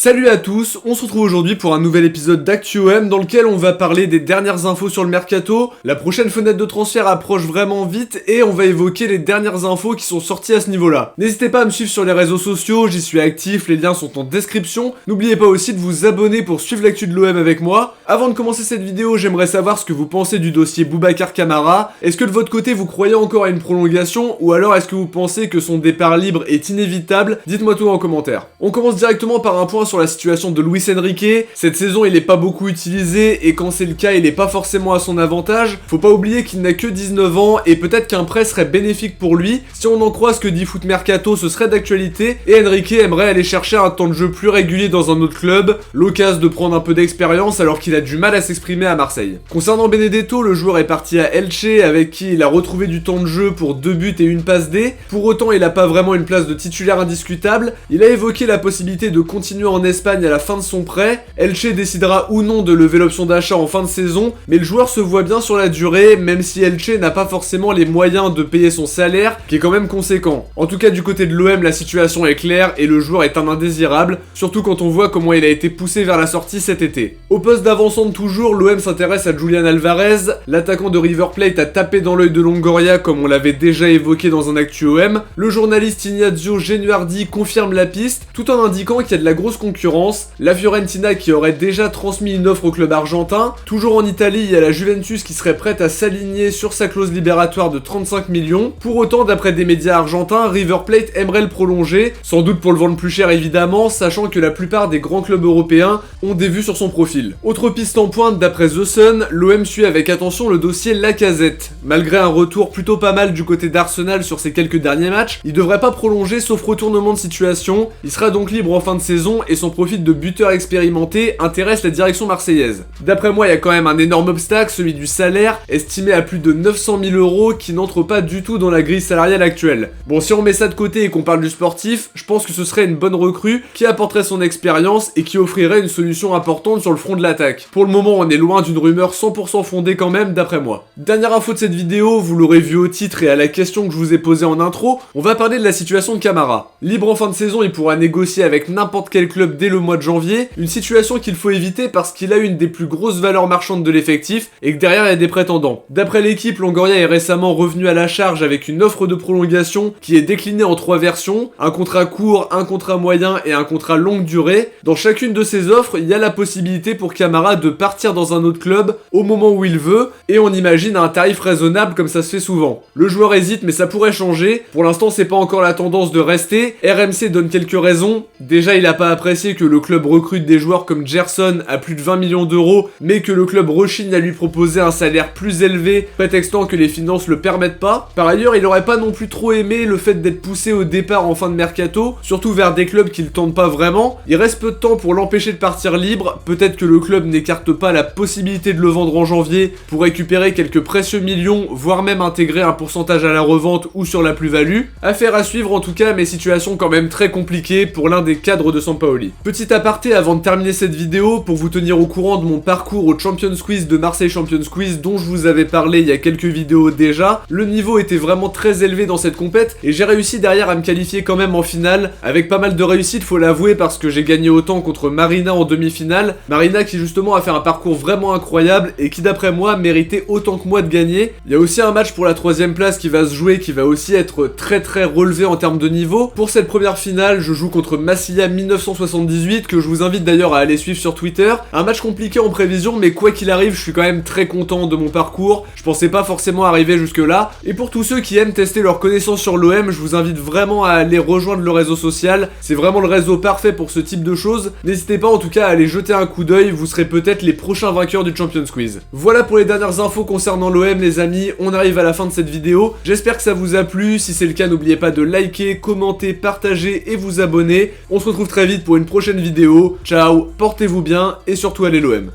Salut à tous, on se retrouve aujourd'hui pour un nouvel épisode d'ActuOM dans lequel on va parler des dernières infos sur le mercato. La prochaine fenêtre de transfert approche vraiment vite et on va évoquer les dernières infos qui sont sorties à ce niveau-là. N'hésitez pas à me suivre sur les réseaux sociaux, j'y suis actif, les liens sont en description. N'oubliez pas aussi de vous abonner pour suivre l'actu de l'OM avec moi. Avant de commencer cette vidéo, j'aimerais savoir ce que vous pensez du dossier Boubacar Kamara. Est-ce que de votre côté vous croyez encore à une prolongation ou alors est-ce que vous pensez que son départ libre est inévitable? Dites-moi tout en commentaire. On commence directement par un point sur la situation de Luis Enrique. Cette saison il est pas beaucoup utilisé et quand c'est le cas il est pas forcément à son avantage. Faut pas oublier qu'il n'a que 19 ans et peut-être qu'un prêt serait bénéfique pour lui. Si on en croit ce que dit Foot Mercato, ce serait d'actualité et Enrique aimerait aller chercher un temps de jeu plus régulier dans un autre club, l'occasion de prendre un peu d'expérience alors qu'il a du mal à s'exprimer à Marseille. Concernant Benedetto, le joueur est parti à Elche avec qui il a retrouvé du temps de jeu pour 2 buts et une passe D. Pour autant il a pas vraiment une place de titulaire indiscutable. Il a évoqué la possibilité de continuer en Espagne à la fin de son prêt. Elche décidera ou non de lever l'option d'achat en fin de saison, mais le joueur se voit bien sur la durée, même si Elche n'a pas forcément les moyens de payer son salaire, qui est quand même conséquent. En tout cas du côté de l'OM, la situation est claire et le joueur est un indésirable, surtout quand on voit comment il a été poussé vers la sortie cet été. Au poste d'avancante toujours, l'OM s'intéresse à Julian Alvarez. L'attaquant de River Plate a tapé dans l'œil de Longoria comme on l'avait déjà évoqué dans un ActuOM. Le journaliste Ignazio Genuardi confirme la piste, tout en indiquant qu'il y a de la grosse concurrence. La Fiorentina qui aurait déjà transmis une offre au club argentin. Toujours en Italie, il y a la Juventus qui serait prête à s'aligner sur sa clause libératoire de 35 millions. Pour autant, d'après des médias argentins, River Plate aimerait le prolonger, sans doute pour le vendre plus cher évidemment, sachant que la plupart des grands clubs européens ont des vues sur son profil. Autre piste en pointe, d'après The Sun, l'OM suit avec attention le dossier Lacazette. Malgré un retour plutôt pas mal du côté d'Arsenal sur ses quelques derniers matchs, il devrait pas prolonger sauf retournement de situation. Il sera donc libre en fin de saison et son profil de buteur expérimenté intéresse la direction marseillaise. D'après moi, il y a quand même un énorme obstacle, celui du salaire, estimé à plus de 900 000 € qui n'entre pas du tout dans la grille salariale actuelle. Bon, si on met ça de côté et qu'on parle du sportif, je pense que ce serait une bonne recrue qui apporterait son expérience et qui offrirait une solution importante sur le front de l'attaque. Pour le moment, on est loin d'une rumeur 100% fondée quand même, d'après moi. Dernière info de cette vidéo, vous l'aurez vu au titre et à la question que je vous ai posée en intro, on va parler de la situation de Kamara. Libre en fin de saison, il pourra négocier avec n'importe quel club dès le mois de janvier, une situation qu'il faut éviter parce qu'il a une des plus grosses valeurs marchandes de l'effectif et que derrière il y a des prétendants. D'après l'équipe, Longoria est récemment revenu à la charge avec une offre de prolongation qui est déclinée en 3 versions, un contrat court, un contrat moyen et un contrat longue durée. Dans chacune de ces offres, il y a la possibilité pour Kamara de partir dans un autre club au moment où il veut et on imagine un tarif raisonnable comme ça se fait souvent. Le joueur hésite mais ça pourrait changer, pour l'instant c'est pas encore la tendance de rester. RMC donne quelques raisons, déjà il a pas apprécié que le club recrute des joueurs comme Gerson à plus de 20 millions d'euros, mais que le club rechigne à lui proposer un salaire plus élevé, prétextant que les finances le permettent pas. Par ailleurs, il aurait pas non plus trop aimé le fait d'être poussé au départ en fin de mercato, surtout vers des clubs qui le tentent pas vraiment. Il reste peu de temps pour l'empêcher de partir libre, peut-être que le club n'écarte pas la possibilité de le vendre en janvier pour récupérer quelques précieux millions, voire même intégrer un pourcentage à la revente ou sur la plus-value. Affaire à suivre en tout cas, mais situation quand même très compliquée pour l'un des cadres de Sampaoli. Petit aparté avant de terminer cette vidéo, pour vous tenir au courant de mon parcours au Champions Quiz de Marseille Champions Quiz dont je vous avais parlé il y a quelques vidéos déjà, le niveau était vraiment très élevé dans cette compète et j'ai réussi derrière à me qualifier quand même en finale, avec pas mal de réussite faut l'avouer parce que j'ai gagné autant contre Marina en demi-finale, Marina qui justement a fait un parcours vraiment incroyable et qui d'après moi méritait autant que moi de gagner. Il y a aussi un match pour la 3ème place qui va se jouer, qui va aussi être très relevé en termes de niveau. Pour cette première finale, je joue contre Massilia 1978 que je vous invite d'ailleurs à aller suivre sur Twitter. Un match compliqué en prévision, mais quoi qu'il arrive, je suis quand même très content de mon parcours. Je pensais pas forcément arriver jusque là. Et pour tous ceux qui aiment tester leurs connaissances sur l'OM, je vous invite vraiment à aller rejoindre le réseau social. C'est vraiment le réseau parfait pour ce type de choses. N'hésitez pas en tout cas à aller jeter un coup d'œil, vous serez peut-être les prochains vainqueurs du Champions Quiz. Voilà pour les dernières infos concernant l'OM les amis, on arrive à la fin de cette vidéo. J'espère que ça vous a plu, si c'est le cas n'oubliez pas de liker, commenter, partager et vous abonner. On se retrouve très vite pour une prochaine vidéo. Ciao, portez-vous bien et surtout allez l'OM.